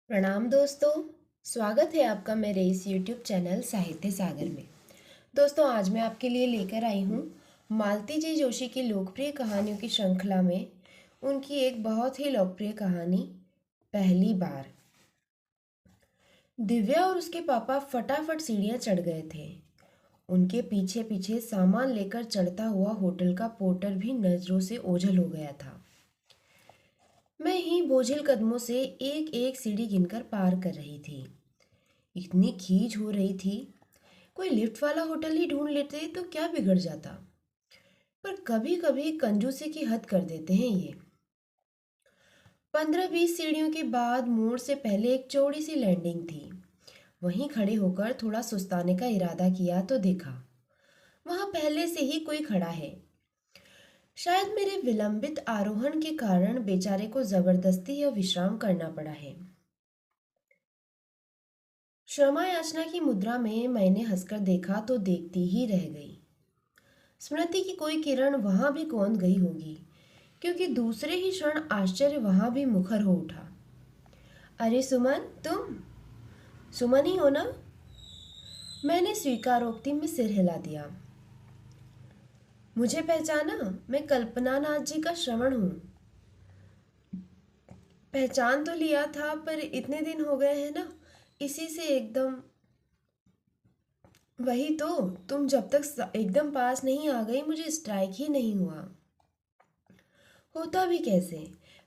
प्रणाम दोस्तों। स्वागत है आपका मेरे इस YouTube चैनल साहित्य सागर में। दोस्तों, आज मैं आपके लिए लेकर आई हूँ मालती जी जोशी की लोकप्रिय कहानियों की श्रृंखला में उनकी एक बहुत ही लोकप्रिय कहानी, पहली बार। दिव्या और उसके पापा फटाफट सीढ़ियाँ चढ़ गए थे। उनके पीछे पीछे सामान लेकर चढ़ता हुआ होटल का पोर्टर भी नज़रों से ओझल हो गया था। मैं ही बोझिल कदमों से एक एक सीढ़ी गिनकर पार कर रही थी। इतनी खींच हो रही थी, कोई लिफ्ट वाला होटल ही ढूंढ लेते तो क्या बिगड़ जाता। पर कभी कभी कंजूसी की हद कर देते हैं ये। 15-20 सीढ़ियों के बाद मोड़ से पहले एक चौड़ी सी लैंडिंग थी। वहीं खड़े होकर थोड़ा सुस्ताने का इरादा किया तो देखा, वहां पहले से ही कोई खड़ा है। शायद मेरे विलंबित आरोहण के कारण बेचारे को जबरदस्ती यह विश्राम करना पड़ा है। क्षमा याचना की मुद्रा में मैंने हंसकर देखा तो देखती ही रह गई। स्मृति की कोई किरण वहां भी कौंध गई होगी, क्योंकि दूसरे ही क्षण आश्चर्य वहां भी मुखर हो उठा। अरे सुमन, तुम सुमन ही हो ना? मैंने स्वीकारोक्ति में सिर हिला दिया। मुझे पहचाना? मैं कल्पना नाथ जी का श्रवण हूँ। पहचान तो लिया था, पर इतने दिन हो गए हैं ना, इसी से एकदम। वही तो, तुम जब तक एकदम पास नहीं आ गई मुझे स्ट्राइक ही नहीं हुआ। होता भी कैसे,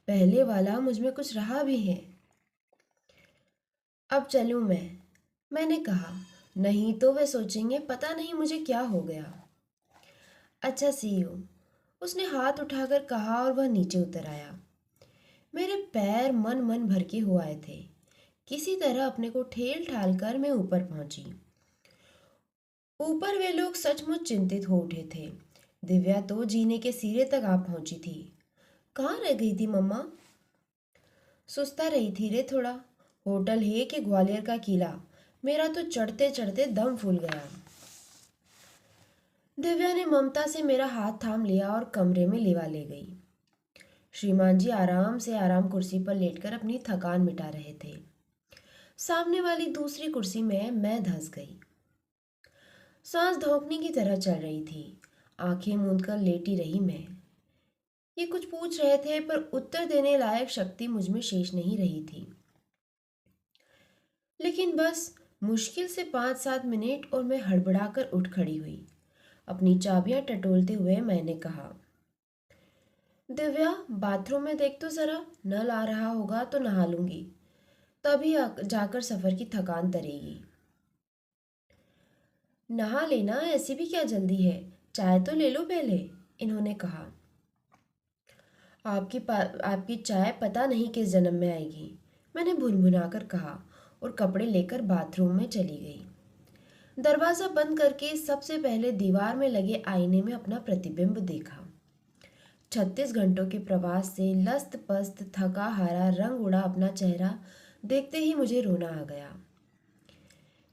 पहले वाला मुझ में कुछ रहा भी है। अब चलूं मैंने कहा। नहीं तो वे सोचेंगे पता नहीं मुझे क्या हो गया। अच्छा सी यू, उसने हाथ उठाकर कहा और वह नीचे उतर आया। मेरे पैर मन मन भर के हो आए थे। किसी तरह अपने को ठेल ठाल कर मैं ऊपर पहुंची। ऊपर वे लोग सचमुच चिंतित हो उठे थे। दिव्या तो जीने के सिरे तक आ पहुंची थी। कहाँ रह गई थी मम्मा? सुस्ता रही थी रे थोड़ा। होटल है कि ग्वालियर का किला, मेरा तो चढ़ते चढ़ते दम फूल गया। दिव्या ने ममता से मेरा हाथ थाम लिया और कमरे में लेवा ले गई। श्रीमान जी आराम से आराम कुर्सी पर लेटकर अपनी थकान मिटा रहे थे। सामने वाली दूसरी कुर्सी में मैं धंस गई। सांस धोंकने की तरह चल रही थी। आंखें मूंद कर लेटी रही मैं। ये कुछ पूछ रहे थे, पर उत्तर देने लायक शक्ति मुझ में शेष नहीं रही थी। लेकिन बस मुश्किल से 5-7 मिनट और मैं हड़बड़ाकर उठ खड़ी हुई। अपनी चाबियां टटोलते हुए मैंने कहा, दिव्या बाथरूम में देख तो जरा, नल आ रहा होगा तो नहा लूंगी, तभी जाकर सफर की थकान तरेगी। नहा लेना, ऐसी भी क्या जल्दी है, चाय तो ले लो पहले, इन्होंने कहा। आपकी चाय पता नहीं किस जन्म में आएगी, मैंने भुनभुनाकर कहा और कपड़े लेकर बाथरूम में चली गई। दरवाज़ा बंद करके सबसे पहले दीवार में लगे आईने में अपना प्रतिबिंब देखा। 36 घंटों के प्रवास से लस्त पस्त थका हारा रंग उड़ा अपना चेहरा देखते ही मुझे रोना आ गया।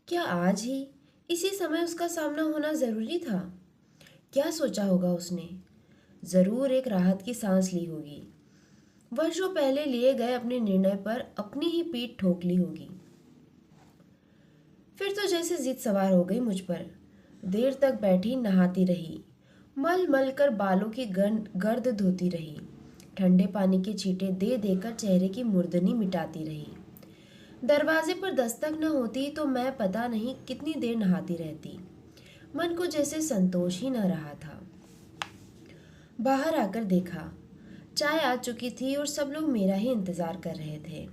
क्या आज ही इसी समय उसका सामना होना जरूरी था? क्या सोचा होगा उसने? जरूर एक राहत की सांस ली होगी। वर्षों पहले लिए गए अपने निर्णय पर अपनी ही पीठ ठोक ली होगी। फिर तो जैसे जिद सवार हो गई मुझ पर। देर तक बैठी नहाती रही, मल मल कर बालों की गर्द धोती रही, ठंडे पानी के छींटे दे देकर चेहरे की मुर्दनी मिटाती रही। दरवाजे पर दस्तक न होती तो मैं पता नहीं कितनी देर नहाती रहती। मन को जैसे संतोष ही न रहा था। बाहर आकर देखा, चाय आ चुकी थी और सब लोग मेरा ही इंतजार कर रहे थे।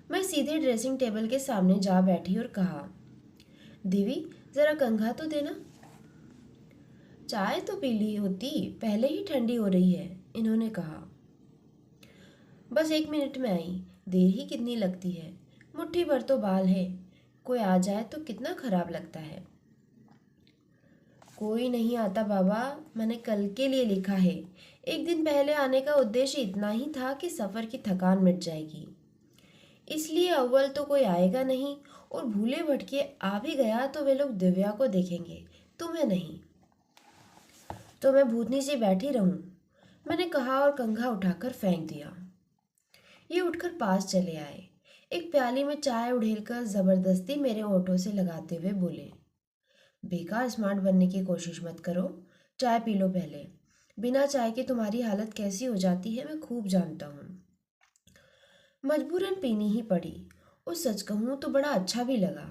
मैं सीधे ड्रेसिंग टेबल के सामने जा बैठी और कहा, देवी जरा कंघा तो देना। चाय तो पी ली होती, पहले ही ठंडी हो रही है, इन्होंने कहा। बस 1 मिनट में आई, देर ही कितनी लगती है, मुट्ठी भर तो बाल है, कोई आ जाए तो कितना खराब लगता है। कोई नहीं आता बाबा, मैंने कल के लिए लिखा है। एक दिन पहले आने का उद्देश्य इतना ही था कि सफ़र की थकान मिट जाएगी, इसलिए अव्वल तो कोई आएगा नहीं, और भूले भटके आ भी गया तो वे लोग दिव्या को देखेंगे, तुम्हें नहीं। तो मैं भूतनी सी बैठी रहूं, मैंने कहा और कंघा उठाकर फेंक दिया। ये उठकर पास चले आए। एक प्याली में चाय उड़ेलकर जबरदस्ती मेरे होठों से लगाते हुए बोले, बेकार स्मार्ट बनने की कोशिश मत करो। चाय पी लो पहले। बिना चाय के तुम्हारी हालत कैसी हो जाती है मैं खूब जानता हूँ। मजबूरन पीनी ही पड़ी। और सच कहूँ तो बड़ा अच्छा भी लगा।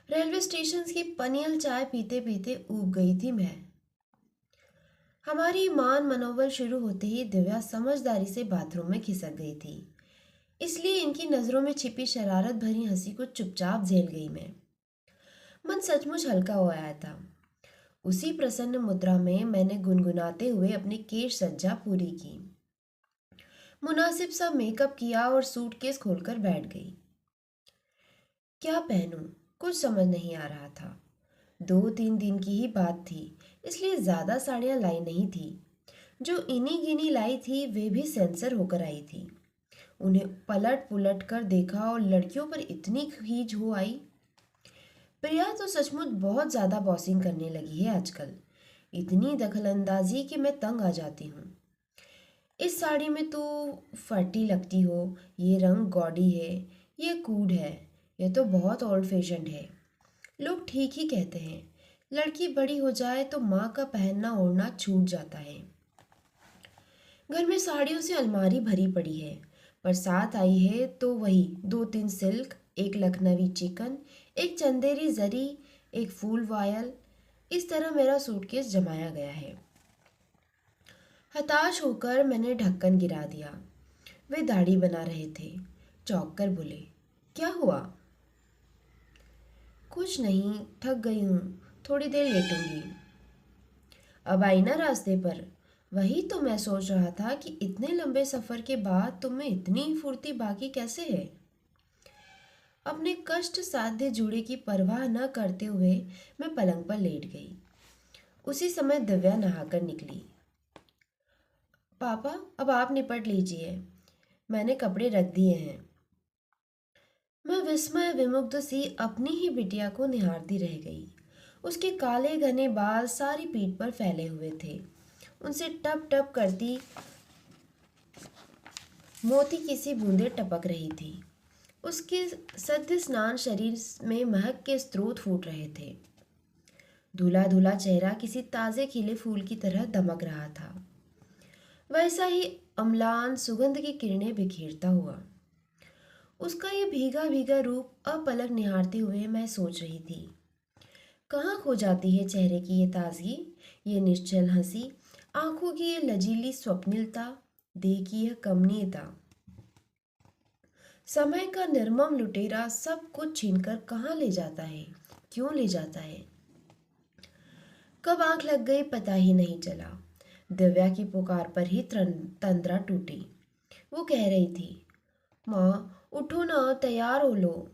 रेलवे स्टेशन की पनियल चाय पीते पीते ऊब गई थी मैं। हमारी मान मनोबल शुरू होते ही दिव्या समझदारी से बाथरूम में खिसक गई थी, इसलिए इनकी नज़रों में छिपी शरारत भरी हंसी को चुपचाप झेल गई मैं। मन सचमुच हल्का हो आया था। उसी प्रसन्न मुद्रा में मैंने गुनगुनाते हुए अपनी केश सज्जा पूरी की, मुनासिब सा मेकअप किया और सूटकेस खोलकर बैठ गई। क्या पहनूं कुछ समझ नहीं आ रहा था। 2-3 दिन की ही बात थी, इसलिए ज़्यादा साड़ियाँ लाई नहीं थी। जो इन्हीं गिनी लाई थी वे भी सेंसर होकर आई थी। उन्हें पलट पुलट कर देखा और लड़कियों पर इतनी खींच हो आई। प्रिया तो सचमुच बहुत ज़्यादा बॉसिंग करने लगी है आजकल। इतनी दखलंदाजी कि मैं तंग आ जाती हूँ। इस साड़ी में तो फटी लगती हो, ये रंग गॉडी है, ये कूड है, ये तो बहुत ओल्ड फैशन्ड है। लोग ठीक ही कहते हैं, लड़की बड़ी हो जाए तो माँ का पहनना ओढ़ना छूट जाता है। घर में साड़ियों से अलमारी भरी पड़ी है, पर साथ आई है तो वही 2-3 सिल्क, एक लखनवी चिकन, एक चंदेरी जरी, एक फूल वायल। इस तरह मेरा सूटकेस जमाया गया है। हताश होकर मैंने ढक्कन गिरा दिया। वे दाढ़ी बना रहे थे। चौंक कर बोले, क्या हुआ? कुछ नहीं, थक गई हूँ, थोड़ी देर लेटूंगी। अब आई ना रास्ते पर। वही तो मैं सोच रहा था कि इतने लंबे सफर के बाद तुम में इतनी फुर्ती बाकी कैसे है। अपने कष्ट साध्य जूड़े की परवाह न करते हुए मैं पलंग पर लेट गई। उसी समय दिव्या नहाकर निकली। पापा अब आप निपट लीजिए, मैंने कपड़े रख दिए हैं। मैं विस्मय विमुग्ध सी अपनी ही बिटिया को निहारती रह गई। उसके काले घने बाल सारी पीठ पर फैले हुए थे। उनसे टप टप करती मोती की सी बूंदें टपक रही थी। उसके सद्य स्नान शरीर में महक के स्रोत फूट रहे थे। धुला धुला चेहरा किसी ताजे खिले फूल की तरह दमक रहा था, वैसा ही अम्लान सुगंध की किरणें बिखेरता हुआ। उसका ये भीगा भीगा रूप अपलक निहारते हुए मैं सोच रही थी, कहाँ खो जाती है चेहरे की ये ताजगी, ये निश्चल हंसी, आंखों की ये लजीली स्वप्निलता, देह की यह कमनीयता। समय का निर्मम लुटेरा सब कुछ छीनकर कहाँ ले जाता है, क्यों ले जाता है। कब आंख लग गई पता ही नहीं चला। दिव्या की पुकार पर ही तंद्रा टूटी। वो कह रही थी, माँ उठो ना, तैयार हो लो।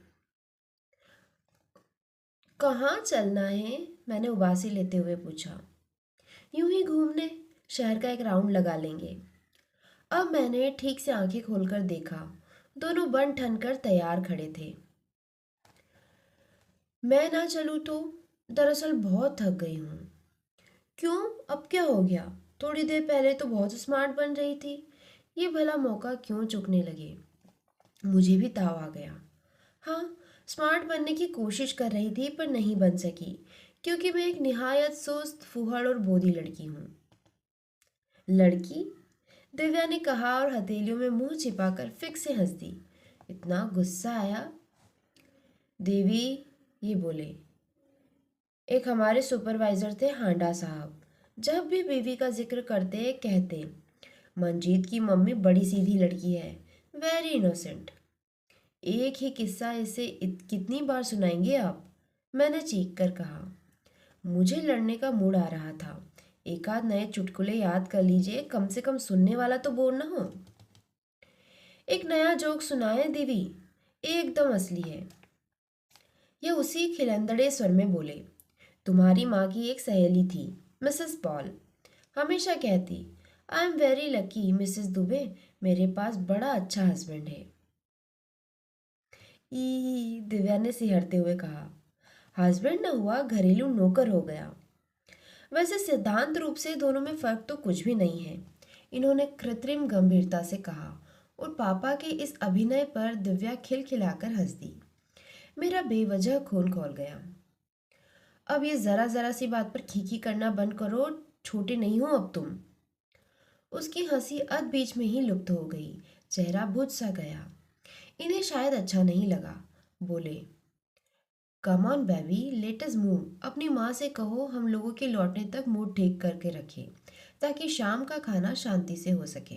कहाँ चलना है? मैंने उबासी लेते हुए पूछा। यूं ही घूमने, शहर का एक राउंड लगा लेंगे। अब मैंने ठीक से आंखें खोलकर देखा, दोनों बन ठन कर तैयार खड़े थे। मैं ना चलूँ तो? दरअसल बहुत थक गई हूँ। क्यों, अब क्या हो गया? थोड़ी देर पहले तो बहुत स्मार्ट बन रही थी। ये भला मौका क्यों चुकने लगे? मुझे भी ताव आ गया। हाँ, स्मार्ट बनने की कोशिश कर रही थी पर नहीं बन सकी, क्योंकि मैं एक निहायत सुस्त फूहड़ और बोधी लड़की हूँ। लड़की? दिव्या ने कहा और हथेलियों में मुंह छिपाकर फिक से हंस दी। इतना गुस्सा आया। देवी, ये बोले। एक हमारे सुपरवाइजर थे हांडा साहब। जब भी बीवी का जिक्र करते कहते, मंजीत की मम्मी बड़ी सीधी लड़की है, वेरी इनोसेंट। एक ही किस्सा इसे कितनी बार सुनाएंगे आप? मैंने चीख कर कहा। मुझे लड़ने का मूड आ रहा था। एक आध नए चुटकुले याद कर लीजिए, कम से कम सुनने वाला तो बोर ना हो। एक नया जोक सुनाए देवी, एकदम असली है। यह उसी खिलंदड़े स्वर में बोले। तुम्हारी माँ की एक सहेली थी, मिसेस पॉल। हमेशा कहती, I am very lucky Mrs Dubey, मेरे पास बड़ा अच्छा हस्बैंड है। ई, दिव्या ने सिहरते हुए कहा। हस्बैंड न हुआ, घरेलू नौकर हो गया। वैसे सिद्धांत रूप से दोनों में फर्क तो कुछ भी नहीं है, इन्होंने कृत्रिम गंभीरता से कहा। और पापा के इस अभिनय पर दिव्या खिलखिलाकर हंस दी। मेरा बेवजह खून खौल गया। अब ये जरा जरा सी बात पर खीखी करना बंद करो, छोटे नहीं हो अब तुम। उसकी हंसी अध बीच में ही लुप्त हो गई। चेहरा बुझ सा गया। इन्हें शायद अच्छा नहीं लगा। बोले, come on baby, let us move. अपनी माँ से कहो हम लोगों के लौटने तक मूड ठीक करके रखे, ताकि शाम का खाना शांति से हो सके।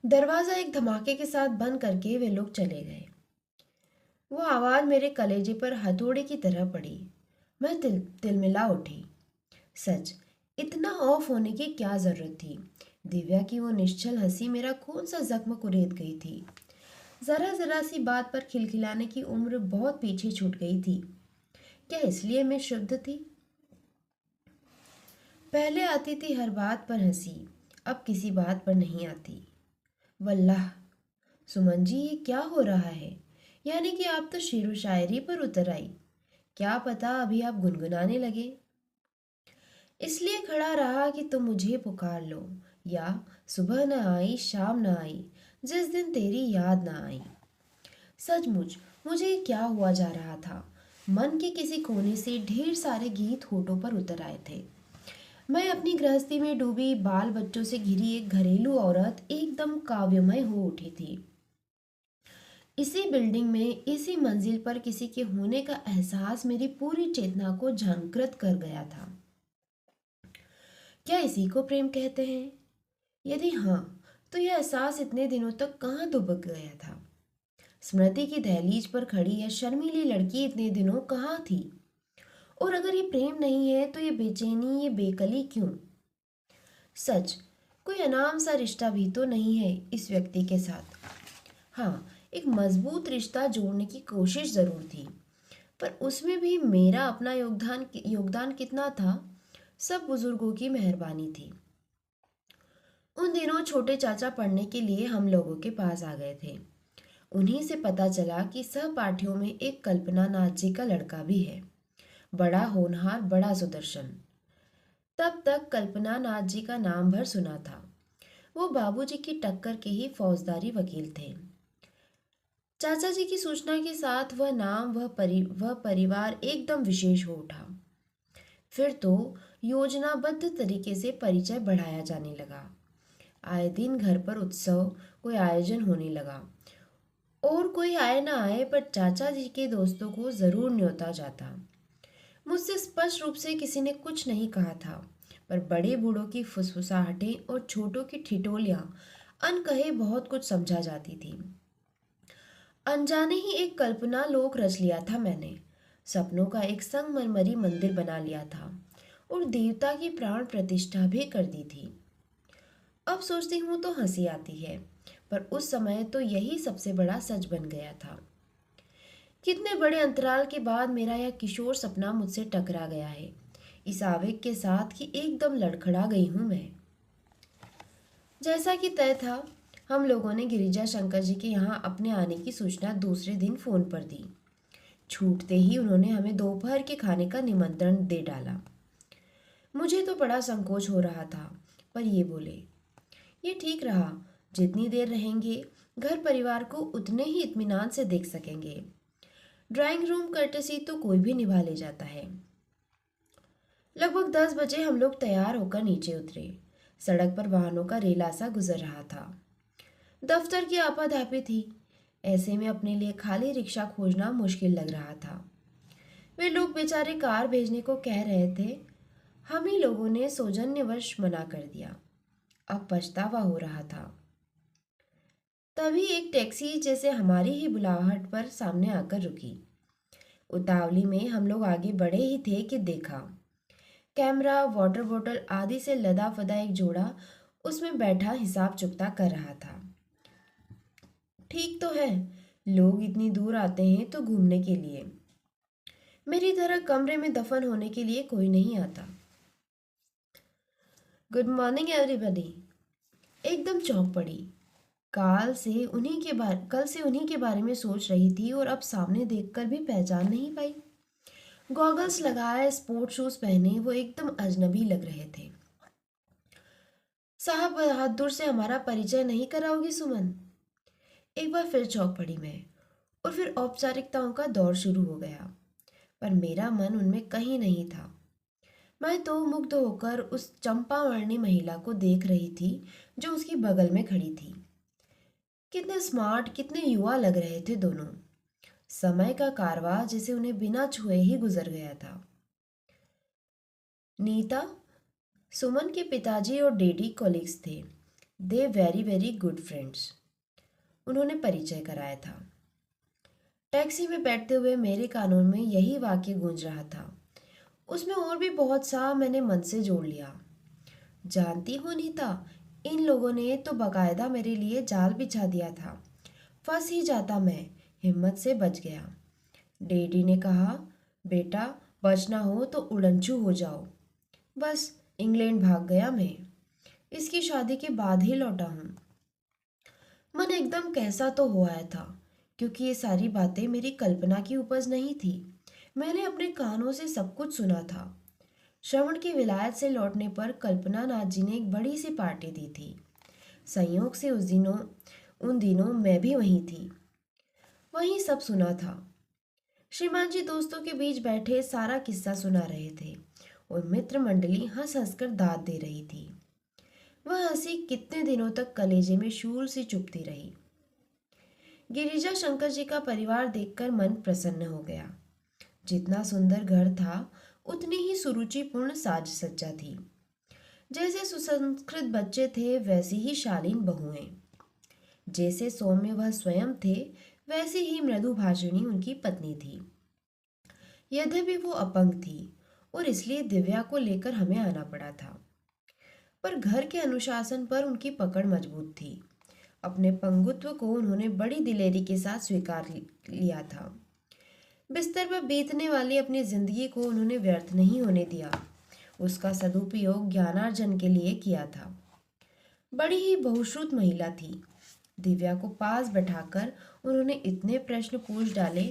दरवाज़ा एक धमाके के साथ बंद करके वे लोग चले गए। वो आवाज़ मेरे कलेजे पर हथौड़े की तरह पड़ी। मैं तिलमिला उठी। सच, इतना ऑफ होने की क्या ज़रूरत थी? दिव्या की वो निश्चल हंसी मेरा कौन सा जख्म कुरेद गई थी। ज़रा ज़रा सी बात पर खिलखिलाने की उम्र बहुत पीछे छूट गई थी। क्या इसलिए मैं शुद्ध थी? पहले आती थी हर बात पर हंसी, अब किसी बात पर नहीं आती। वल्लाह, सुमन जी ये क्या हो रहा है? यानी कि आप तो शेरो शायरी पर उतर आई। क्या पता अभी आप गुनगुनाने लगे। इसलिए खड़ा रहा कि तुम मुझे पुकार लो, या सुबह न आई शाम न आई, जिस दिन तेरी याद न आई। सचमुच मुझे क्या हुआ जा रहा था। मन के किसी कोने से ढेर सारे गीत होठों पर उतर आए थे। मैं अपनी गृहस्थी में डूबी बाल बच्चों से घिरी एक घरेलू औरत एकदम काव्यमय हो उठी थी। इसी बिल्डिंग में इसी मंजिल पर किसी के होने का एहसास मेरी पूरी चेतना को झांकृत कर गया था। क्या इसी को प्रेम कहते हैं? यदि हाँ, तो यह एहसास इतने दिनों तक कहाँ दुबक गया था? स्मृति की दहलीज पर खड़ी यह शर्मीली लड़की इतने दिनों कहाँ थी? और अगर ये प्रेम नहीं है तो ये बेचैनी, ये बेकली क्यों? सच, कोई अनाम सा रिश्ता भी तो नहीं है इस व्यक्ति के साथ। हाँ, एक मजबूत रिश्ता जोड़ने की कोशिश जरूर थी, पर उसमें भी मेरा अपना योगदान कितना था? सब बुजुर्गों की मेहरबानी थी। उन दिनों छोटे चाचा पढ़ने के लिए हम लोगों के पास आ गए थे। उन्हीं से पता चला कि सहपाठियों में एक कल्पना नाथ जी का लड़का भी है, बड़ा होनहार, बड़ा सुदर्शन। तब तक कल्पना नाथ जी का नाम भर सुना था। वो बाबूजी की टक्कर के ही फौजदारी वकील थे। चाचा जी की सूचना के साथ वह नाम, वह परिवार एकदम विशेष हो उठा। फिर तो योजनाबद्ध तरीके से परिचय बढ़ाया जाने लगा। आए दिन घर पर उत्सव, कोई आयोजन होने लगा। और कोई आए ना आए पर चाचा जी के दोस्तों को जरूर न्योता जाता। मुझसे स्पष्ट रूप से किसी ने कुछ नहीं कहा था, पर बड़े बूढ़ों की फुसफुसाहटें और छोटों की ठिठोलियां अनकहे बहुत कुछ समझा जाती थी। अनजाने ही एक कल्पना लोक रच लिया था मैंने। सपनों का एक संगमरमरी मंदिर बना लिया था और देवता की प्राण प्रतिष्ठा भी कर दी थी। अब सोचती हूँ तो हंसी आती है, पर उस समय तो यही सबसे बड़ा सच बन गया था। कितने बड़े अंतराल के बाद मेरा यह किशोर सपना मुझसे टकरा गया है, इस आवेग के साथ कि एकदम लड़खड़ा गई हूँ मैं। जैसा कि तय था, हम लोगों ने गिरिजा शंकर जी के यहाँ अपने आने की सूचना दूसरे दिन फोन पर दी। छूटते ही उन्होंने हमें दोपहर के खाने का निमंत्रण दे डाला। मुझे तो बड़ा संकोच हो रहा था, पर ये बोले, ये ठीक रहा, जितनी देर रहेंगे घर परिवार को उतने ही इत्मीनान से देख सकेंगे। ड्राइंग रूम कर्टसी तो कोई भी निभा ले जाता है। लगभग 10 बजे हम लोग तैयार होकर नीचे उतरे। सड़क पर वाहनों का रेला सा गुजर रहा था। दफ्तर की आपाधापी थी। ऐसे में अपने लिए खाली रिक्शा खोजना मुश्किल लग रहा था। वे लोग बेचारे कार भेजने को कह रहे थे। हम ही लोगों ने सौजन्यवश मना कर दिया। अब पछतावा हो रहा था। तभी एक टैक्सी जैसे हमारी ही बुलाहट पर सामने आकर रुकी। उतावली में हम लोग आगे बढ़े ही थे कि देखा, कैमरा, वाटर बोतल आदि से लदा फदा एक जोड़ा उसमें बैठा हिसाब चुकता कर रहा था। ठीक तो है, लोग इतनी दूर आते हैं तो घूमने के लिए। मेरी तरह कमरे में दफन होने के लिए कोई नहीं आता। Good morning everybody. एकदम चौंक पड़ी। कल से उन्हीं के बारे में सोच रही थी और अब सामने देखकर भी पहचान नहीं पाई। गॉगल्स लगाए, स्पोर्ट शूज पहने वो एकदम अजनबी लग रहे थे। साहब बहादुर से हमारा परिचय नहीं कराओगी सुमन? एक बार फिर चौंक पड़ी मैं, और फिर औपचारिकताओं का दौर शुरू हो गया। पर मेरा मन उनमें कहीं नहीं था। मैं तो मुग्ध होकर उस चंपावर्णी महिला को देख रही थी जो उसकी बगल में खड़ी थी। कितने स्मार्ट, कितने युवा लग रहे थे दोनों। समय का कारवां जैसे उन्हें बिना छुए ही गुजर गया था। नीता, सुमन के पिताजी और डैडी कॉलीग्स थे। They very very good friends, उन्होंने परिचय कराया था। टैक्सी में बैठते हुए मेरे कानों में यही वाक्य गूंज रहा था। उसमें और भी बहुत सा मैंने मन से जोड़ लिया। जानती हो नीता, इन लोगों ने तो बकायदा मेरे लिए जाल बिछा दिया था। फंस ही जाता मैं, हिम्मत से बच गया। डैडी ने कहा, बेटा बचना हो तो उड़नछू हो जाओ। बस इंग्लैंड भाग गया मैं। इसकी शादी के बाद ही लौटा हूँ। मन एकदम कैसा तो हो आया था, क्योंकि ये सारी बातें मेरी कल्पना की उपज नहीं थी। मैंने अपने कानों से सब कुछ सुना था। श्रवण की विलायत से लौटने पर कल्पना नाथ जी ने एक बड़ी सी पार्टी दी थी। संयोग से उन दिनों मैं भी वहीं थी। वहीं सब सुना था। श्रीमान जी दोस्तों के बीच बैठे सारा किस्सा सुना रहे थे, और मित्र मंडली हंस हंसकर दाद दे रही थी। वह हंसी कितने दिनों तक कलेजे में शूल सी चुभती रही। गिरिजा शंकर जी का परिवार देखकर मन प्रसन्न हो गया। जितना सुंदर घर था, उतनी ही सुरुचिपूर्ण साज सज्जा थी। जैसे सुसंस्कृत बच्चे थे, वैसी ही शालीन बहुएं। जैसे सौम्य वह स्वयं थे, वैसी ही मृदु भाषिणी उनकी पत्नी थी। यद्यपि वो अपंग थी, और इसलिए दिव्या को लेकर हमें आना पड़ा था। पर घर के अनुशासन पर उनकी पकड़ मजबूत थी। अपने पंगुत्व को उन्होंने बड़ी दिलेरी के साथ स्वीकार लिया था। बिस्तर पर बीतने वाली अपनी जिंदगी को उन्होंने व्यर्थ नहीं होने दिया। उसका सदुपयोग ज्ञानार्जन के लिए किया था। बड़ी ही बहुश्रुत महिला थी। दिव्या को पास बैठाकर उन्होंने इतने प्रश्न पूछ डाले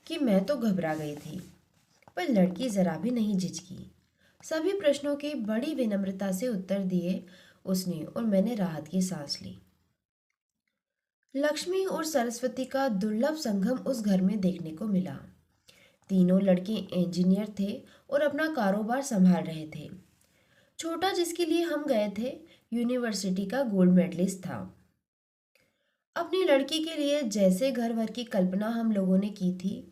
कि मैं तो घबरा गई थी। पर लड़की जरा भी नहीं झिझकी। सभी प्रश्नों के बड़ी विनम्रता से उत्तर दिए उसने, और मैंने राहत की सांस ली। लक्ष्मी और सरस्वती का दुर्लभ संगम उस घर में देखने को मिला। तीनों लड़के इंजीनियर थे और अपना कारोबार संभाल रहे थे। छोटा जिसके लिए हम गए थे, यूनिवर्सिटी का गोल्ड मेडलिस्ट था। अपनी लड़की के लिए जैसे घर भर की कल्पना हम लोगों ने की थी,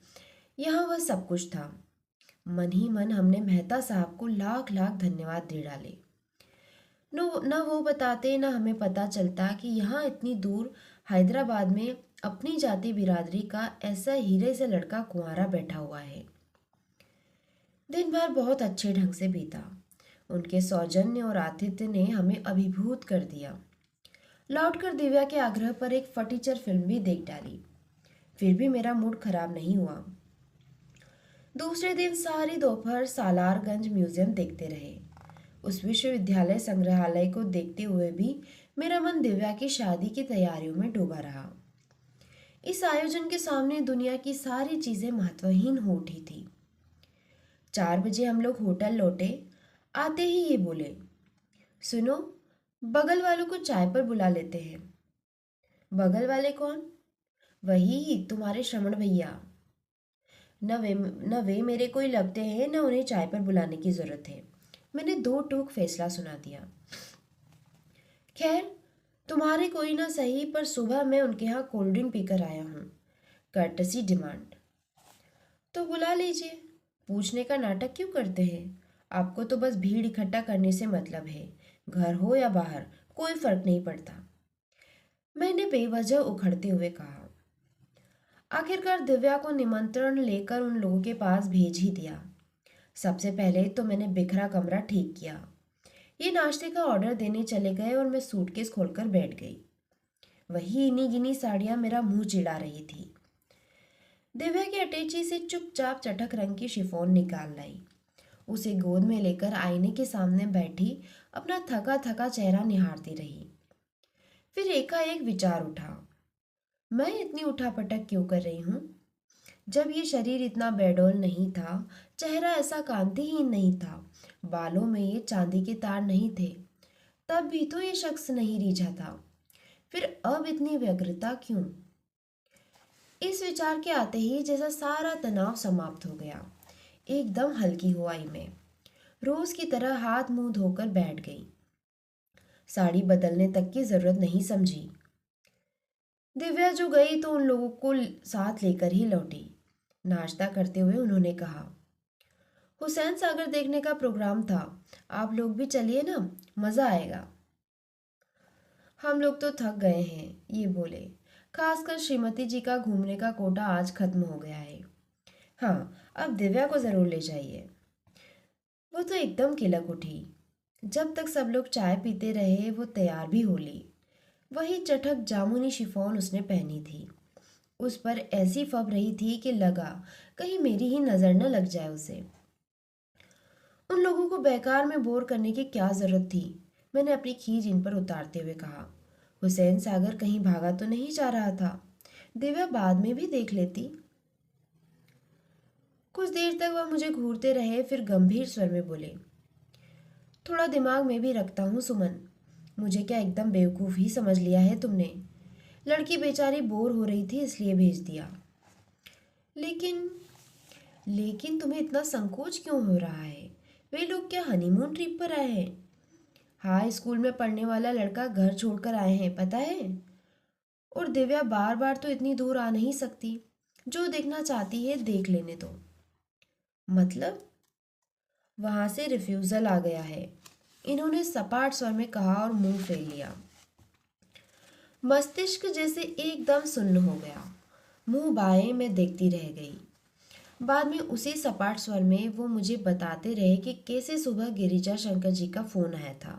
यहाँ वह सब कुछ था। मन ही मन हमने मेहता साहब को लाख लाख धन्यवाद दे डाले। न वो बताते, न हमें पता चलता कि यहाँ इतनी दूर हैदराबाद में अपनी जाति बिरादरी का ऐसा हीरे से लड़का कुंवारा बैठा हुआ है। दिन भर बहुत अच्छे ढंग से बीता। उनके सौजन्य और आतिथ्य ने हमें अभिभूत कर दिया। लौटकर दिव्या के आग्रह पर एक फटीचर फिल्म भी देख डाली। फिर भी मेरा मूड खराब नहीं हुआ। दूसरे दिन सारी दोपहर सालारगंज म्यूजियम देखते रहे। उस विश्वविद्यालय संग्रहालय को देखते हुए भी मेरा मन दिव्या की शादी की तैयारियों में डूबा रहा। इस आयोजन के सामने दुनिया की सारी चीजें महत्वहीन हो उठी थी। 4 बजे हम लोग होटल लौटे। आते ही ये बोले, सुनो, बगल वालों को चाय पर बुला लेते हैं। बगल वाले कौन? वही तुम्हारे श्रवण भैया। न वे मेरे कोई लगते हैं, न उन्हें चाय पर बुलाने की जरूरत है। मैंने दो टूक फैसला सुना दिया। खैर, तुम्हारे कोई ना सही, पर सुबह मैं उनके यहाँ कोल्ड ड्रिंक पीकर आया हूँ। Courtesy demand. तो बुला लीजिए। पूछने का नाटक क्यों करते हैं? आपको तो बस भीड़ इकट्ठा करने से मतलब है। घर हो या बाहर, कोई फर्क नहीं पड़ता, मैंने बेवजह उखड़ते हुए कहा। आखिरकार दिव्या को निमंत्रण लेकर उन लोगों के पास भेज ही दिया। सबसे पहले तो मैंने बिखरा कमरा ठीक किया। ये नाश्ते का ऑर्डर देने चले गए और मैं सूटकेस खोलकर बैठ गई। वही इन्हीं गिनी साड़ियां मेरा मुंह चिढ़ा रही थी। दिव्या की अटैची से चुपचाप चटक रंग की शिफॉन निकाल लाई। उसे गोद में लेकर आईने के सामने बैठी अपना थका थका चेहरा निहारती रही। फिर एकाएक विचार उठा, मैं इतनी उठापटक क्यों कर रही हूँ? जब ये शरीर इतना बेडौल नहीं था, चेहरा ऐसा कांतिहीन नहीं था, बालों में ये चांदी के तार नहीं थे, तब भी तो ये शख्स नहीं रिझा था, फिर अब इतनी व्यग्रता क्यों? इस विचार के आते ही जैसा सारा तनाव समाप्त हो गया। एकदम हल्की हो आई मैं। रोज की तरह हाथ मुंह धोकर बैठ गई। साड़ी बदलने तक की जरूरत नहीं समझी। दिव्या जो गई तो उन लोगों को साथ लेकर ही लौटी। नाश्ता करते हुए उन्होंने कहा, हुसैन सागर देखने का प्रोग्राम था, आप लोग भी चलिए ना, मजा आएगा। हम लोग तो थक गए हैं, ये बोले। खासकर श्रीमती जी का घूमने का कोटा आज खत्म हो गया है। हाँ, अब दिव्या को जरूर ले जाइए। वो तो एकदम किलक उठी। जब तक सब लोग चाय पीते रहे वो तैयार भी हो ली। वही चटक जामुनी शिफॉन उसने पहनी थी। उस पर ऐसी फब रही थी कि लगा कहीं मेरी ही नजर न लग जाए उसे। उन लोगों को बेकार में बोर करने की क्या जरूरत थी? मैंने अपनी खीज इन पर उतारते हुए कहा। हुसैन सागर कहीं भागा तो नहीं जा रहा था? दिव्या बाद में भी देख लेती। कुछ देर तक वह मुझे घूरते रहे, फिर गंभीर स्वर में बोले, थोड़ा दिमाग में भी रखता हूँ सुमन। मुझे क्या एकदम बेवकूफ़ ही समझ लिया है तुमने? लड़की बेचारी बोर हो रही थी इसलिए भेज दिया। लेकिन लेकिन तुम्हें इतना संकोच क्यों हो रहा है? वे लोग क्या हनीमून ट्रिप पर आए हैं? हाई स्कूल में पढ़ने वाला लड़का घर छोड़कर आए हैं, पता है? और दिव्या बार बार तो इतनी दूर आ नहीं सकती। जो देखना चाहती है देख लेने दो। मतलब? वहां से रिफ्यूजल आ गया है, इन्होंने सपाट स्वर में कहा और मुंह फेर लिया। मस्तिष्क जैसे एकदम सुन्न हो गया। मुंह बाएं में देखती रह गई। बाद में उसी सपाट स्वर में वो मुझे बताते रहे कि कैसे सुबह गिरिजा शंकर जी का फोन आया था,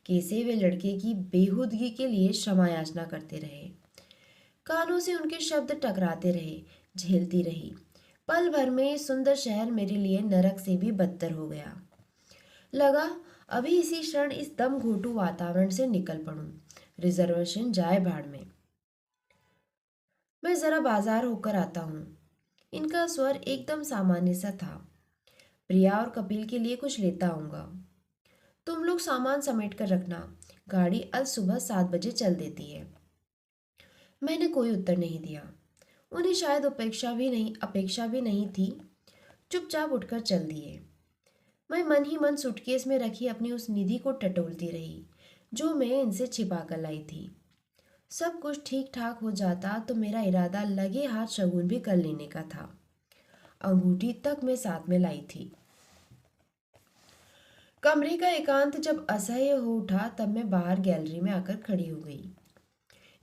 कैसे वे लड़के की बेहूदगी के लिए क्षमा याचना करते रहे। कानों से उनके शब्द टकराते रहे, झेलती रही। पल भर में सुंदर शहर मेरे लिए नरक से भी बदतर हो गया। लगा अभी इसी क्षण इस दम घोटू वातावरण से निकल पड़ूं। रिजर्वेशन जाए भाड़ में। मैं जरा बाजार होकर आता हूँ। इनका स्वर एकदम सामान्य सा था। प्रिया और कपिल के लिए कुछ लेता आऊंगा। तुम लोग सामान समेट कर रखना, गाड़ी आज सुबह 7 बजे चल देती है। मैंने कोई उत्तर नहीं दिया। उन्हें शायद अपेक्षा भी नहीं थी। चुपचाप उठकर चल दिए। मैं मन ही मन सूटकेस में रखी अपनी उस निधि को टटोलती रही जो मैं इनसे छिपा कर लाई थी। सब कुछ ठीक ठाक हो जाता तो मेरा इरादा लगे हाथ शगुन भी कर लेने का था। अंगूठी तक मैं साथ में लाई थी। कमरे का एकांत जब असह्य हो उठा तब मैं बाहर गैलरी में आकर खड़ी हो गई।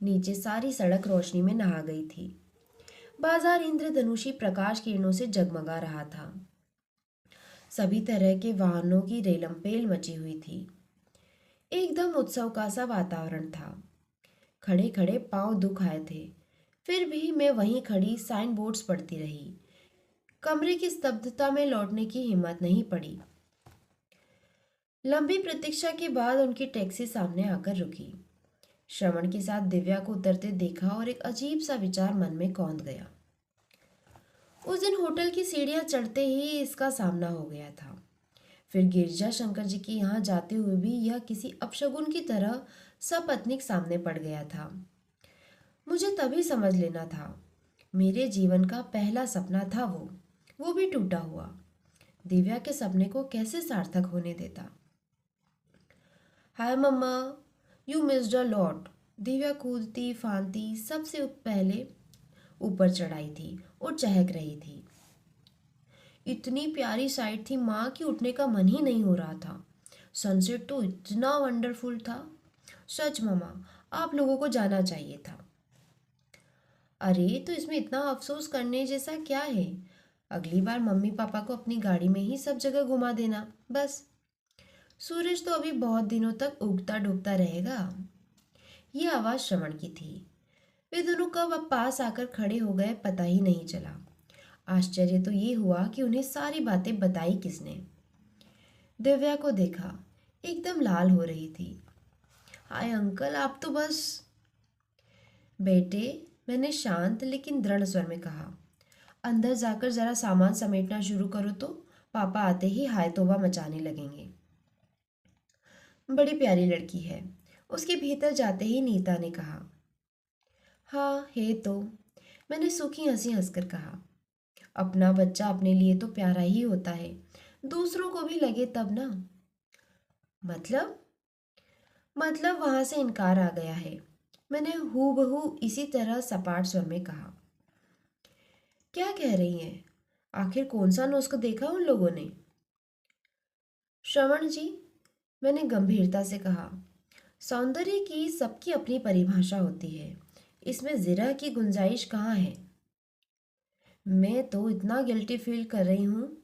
नीचे सारी सड़क रोशनी में नहा गई थी। बाजार इंद्रधनुषी प्रकाश किरणों से जगमगा रहा था। सभी तरह के वाहनों की रेलमपेल मची हुई थी। एकदम उत्सव का सा वातावरण था। खड़े खड़े पांव दुख आए थे, फिर भी मैं वहीं खड़ी साइन बोर्ड्स पढ़ती रही। कमरे की स्तब्धता में लौटने की हिम्मत नहीं पड़ी। लंबी प्रतीक्षा के बाद उनकी टैक्सी सामने आकर रुकी। श्रवण के साथ दिव्या को उतरते देखा और एक अजीब सा विचार मन में कौंध गया। उस दिन होटल की सीढ़ियां चढ़ते ही इसका सामना हो गया था। फिर गिरजा शंकर जी के यहाँ जाते हुए भी यह किसी अपशगुन की तरह सपत्नीक सामने पड़ गया था। मुझे तभी समझ लेना था। मेरे जीवन का पहला सपना था वो भी टूटा हुआ। दिव्या के सपने को कैसे सार्थक होने देता। Hi mama, you missed a lot. Divya कूदती फांदती सबसे पहले ऊपर चढ़ाई थी और चहक रही थी। इतनी प्यारी साइट थी माँ की उठने का मन ही नहीं हो रहा था। सनसेट तो इतना वंडरफुल था। सच मम्मा, आप लोगों को जाना चाहिए था। अरे तो इसमें इतना अफसोस करने जैसा क्या है? अगली बार मम्मी पापा को अपनी गाड़ी में ही सब जगह घुमा देना बस। सूरज तो अभी बहुत दिनों तक उगता डूबता रहेगा। ये आवाज़ श्रवण की थी। वे दोनों कब अब पास आकर खड़े हो गए पता ही नहीं चला। आश्चर्य तो ये हुआ कि उन्हें सारी बातें बताई किसने। दिव्या को देखा, एकदम लाल हो रही थी। हाय अंकल, आप तो बस। बेटे, मैंने शांत लेकिन दृढ़ स्वर में कहा, अंदर जाकर जरा सामान समेटना शुरू करो तो पापा आते ही हाय तौबा मचाने लगेंगे। बड़ी प्यारी लड़की है, उसके भीतर जाते ही नीता ने कहा। हाँ है तो, मैंने सूखी हंसी हंसकर कहा। अपना बच्चा अपने लिए तो प्यारा ही होता है, दूसरों को भी लगे तब ना। मतलब? मतलब वहां से इनकार आ गया है, मैंने हूबहू इसी तरह सपाट स्वर में कहा। क्या कह रही हैं? आखिर कौन सा नुस्ख देखा उन लोगों ने? श्रवण जी, मैंने गंभीरता से कहा, सौंदर्य की सबकी अपनी परिभाषा होती है, इसमें जिरह की गुंजाइश कहाँ है? मैं तो इतना गिल्टी फील कर रही हूँ।